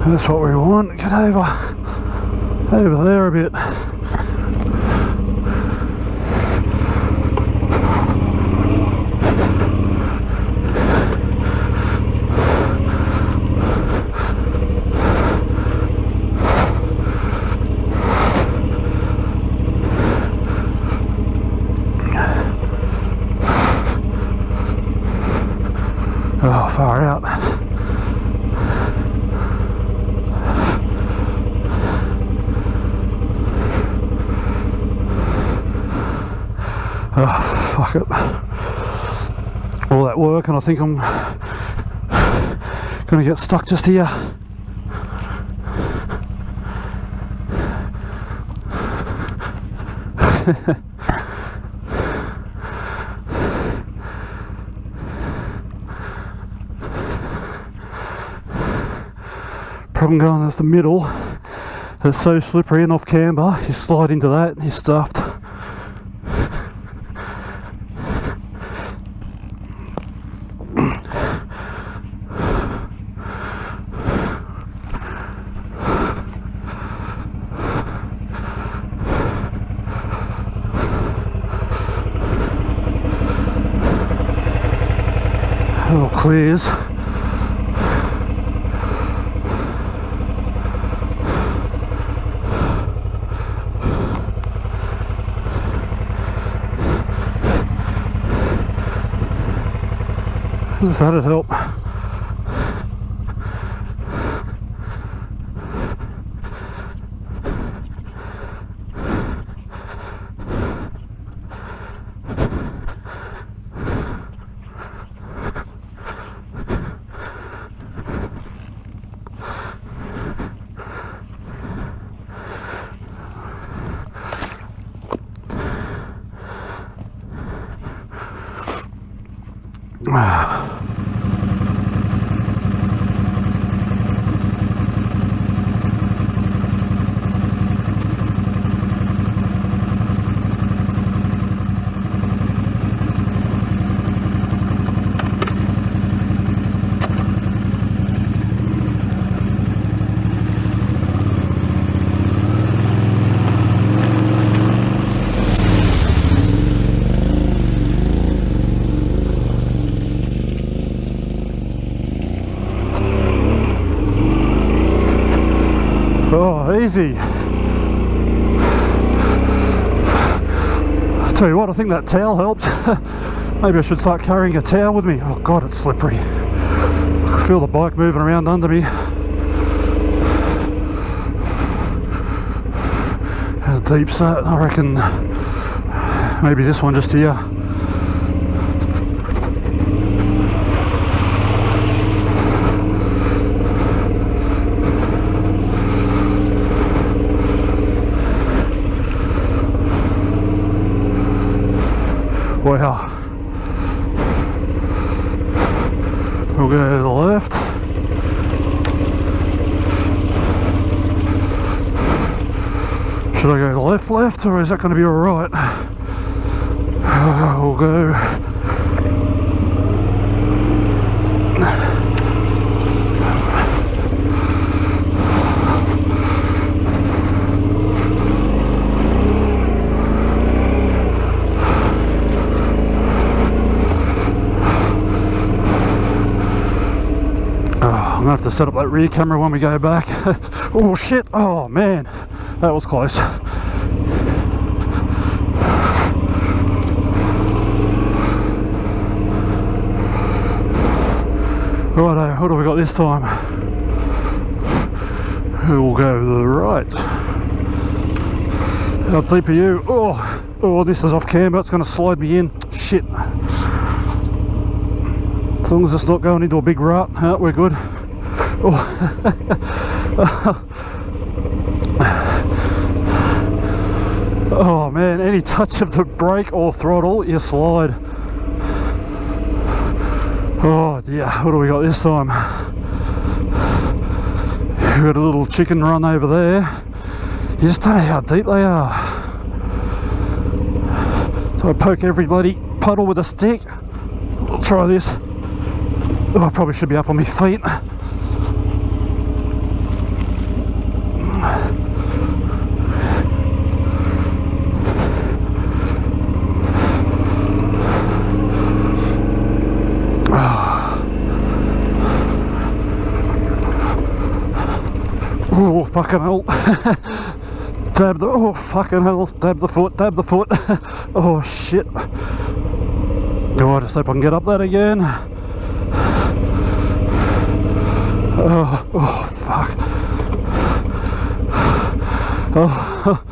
That's what we want. Get over there a bit. Oh, far out. Oh, fuck it. All that work and I think I'm gonna get stuck just here. Problem going at the middle, it's so slippery and off camber, you slide into that and you're stuffed. All clears. That'd help. Easy. I tell you what, I think that towel helped. Maybe I should start carrying a towel with me. Oh god, it's slippery. I can feel the bike moving around under me. How deep's that? I reckon maybe this one just here. Wow. We'll go to the left. Should I go left, or is that going to be alright? We'll go. I'm gonna have to set up that rear camera when we go back. Oh shit, oh man, that was close. Righto, what have we got this time? We'll go to the right. How deep are you? Oh, this is off camber, it's gonna slide me in. Shit. As long as it's not going into a big rut, we're good. Oh. Oh man, any touch of the brake or throttle, you slide. Oh dear, what do we got this time? We've got a little chicken run over there. You just don't know how deep they are. So I poke every bloody puddle with a stick. I'll try this. Oh, I probably should be up on my feet. Oh, fucking hell. Dab the, oh, fucking hell. Dab the foot, dab the foot. Oh, shit. Oh, I just hope I can get up that again. Oh, oh, fuck. Oh.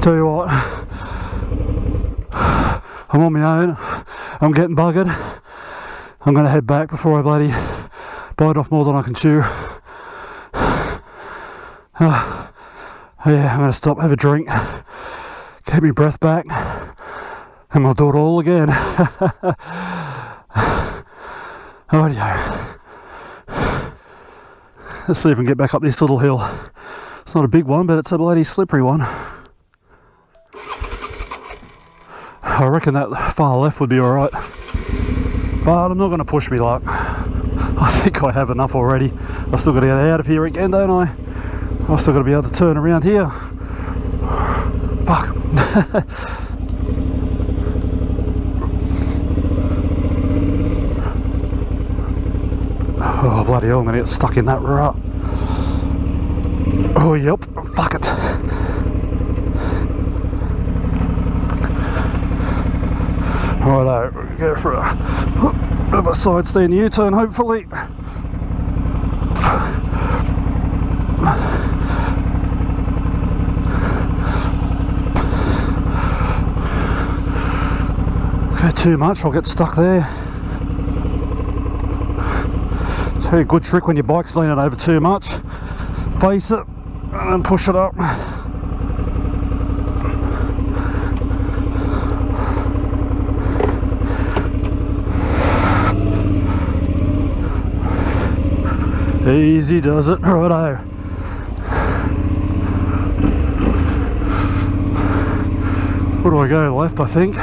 Tell you what, I'm on my own, I'm getting buggered. I'm going to head back before I bloody bite off more than I can chew. Yeah, I'm going to stop, have a drink, get my breath back, and we'll do it all again. Rightio. Let's see if we can get back up this little hill. It's not a big one, but it's a bloody slippery one. I reckon that far left would be alright, but I'm not going to push me luck. I think I have enough already. I've still got to get out of here again, don't I? I've still got to be able to turn around here. Fuck. Oh bloody hell, I'm going to get stuck in that rut. Oh yep, fuck it. Righto, go for a bit of a side stand U-turn hopefully. Go too much, I'll get stuck there. It's a good trick when your bike's leaning over too much. Face it and push it up. Easy does it, righto. Where do I go? Left, I think.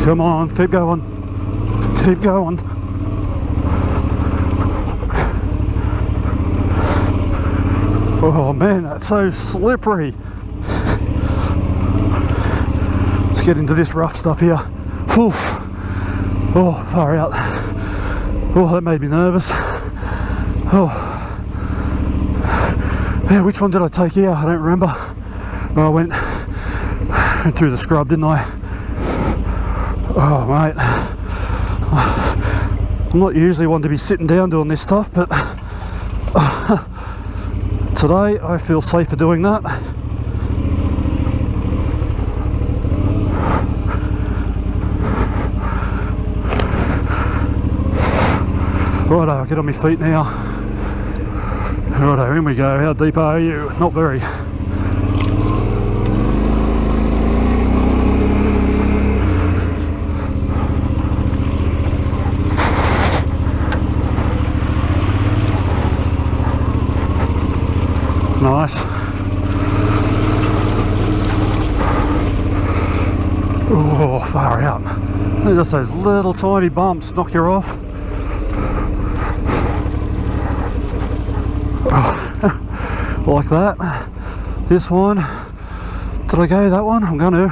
Come on, keep going. Keep going. Oh man, that's so slippery. Let's get into this rough stuff here. Whew. Oh, far out. Oh, that made me nervous. Oh. Yeah, which one did I take here? I don't remember. Oh, I went through the scrub, didn't I? Oh, mate. I'm not usually one to be sitting down doing this stuff, but today I feel safer doing that. Righto, I'll get on my feet now. Righto, in we go. How deep are you? Not very. Nice. Oh, far out. They're just those little tiny bumps knock you off. Oh, like that. This one. Did I go that one? I'm going to.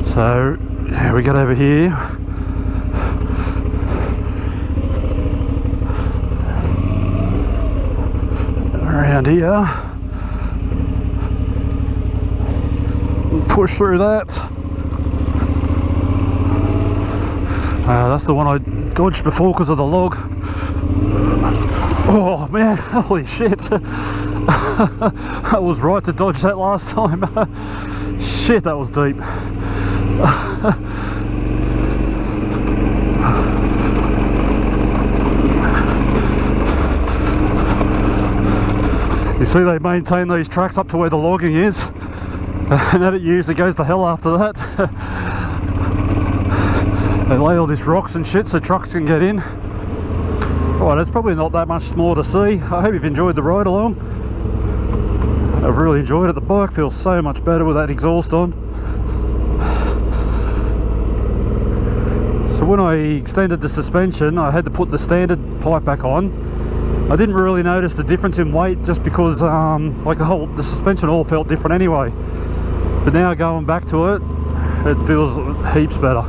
So, yeah, we got over here. Around here. Push through that. That's the one I dodged before because of the log. Oh man, holy shit. I was right to dodge that last time. Shit, that was deep. You see, they maintain these tracks up to where the logging is, And then it usually goes to hell after that. They lay all these rocks and shit so trucks can get in. Alright, it's probably not that much more to see. I hope you've enjoyed the ride along. I've really enjoyed it. The bike feels so much better with that exhaust on. So when I extended the suspension, I had to put the standard pipe back on. I didn't really notice the difference in weight just because like the suspension all felt different anyway. But now going back to it, it feels heaps better.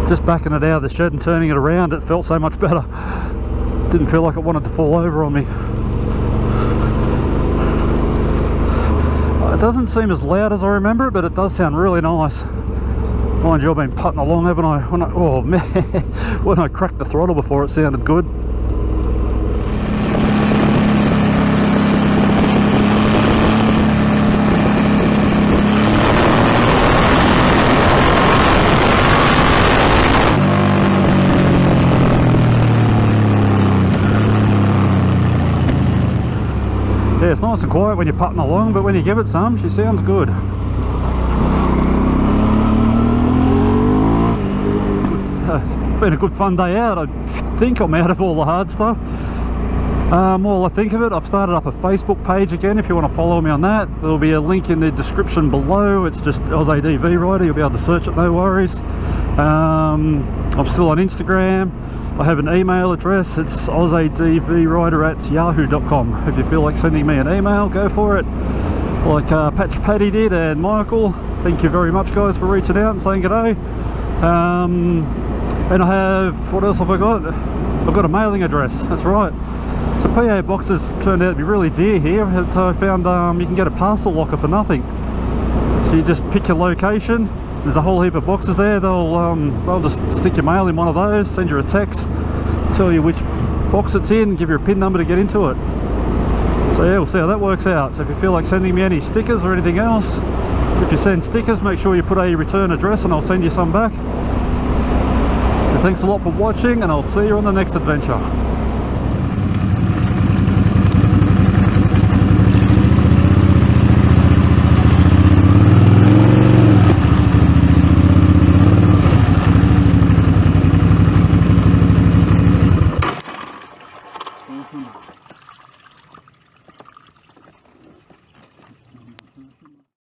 Just backing it out of the shed and turning it around, it felt so much better. Didn't feel like it wanted to fall over on me. It doesn't seem as loud as I remember it, but it does sound really nice. Mind you, I've been putting along, haven't I? Oh man, when I cracked the throttle before, it sounded good. Yeah, it's nice and quiet when you're putting along, but when you give it some, she sounds good. It's been a good fun day out. I think I'm out of all the hard stuff. While I think of it, I've started up a Facebook page again if you want to follow me on that. There'll be a link in the description below. It's just ACE Rider, you'll be able to search it, no worries. I'm still on Instagram. I have an email address. It's ACEDVrider@yahoo.com. If you feel like sending me an email, go for it. Like Patch Paddy did, and Michael, thank you very much guys for reaching out and saying g'day. And I have, what else have I got? I've got a mailing address, that's right. So PA boxes turned out to be really dear here. So I found you can get a parcel locker for nothing. So you just pick your location. There's a whole heap of boxes there. They'll just stick your mail in one of those, send you a text, tell you which box it's in, give you a PIN number to get into it. So yeah, we'll see how that works out. So if you feel like sending me any stickers or anything else, if you send stickers, make sure you put a return address and I'll send you some back. So thanks a lot for watching, and I'll see you on the next adventure.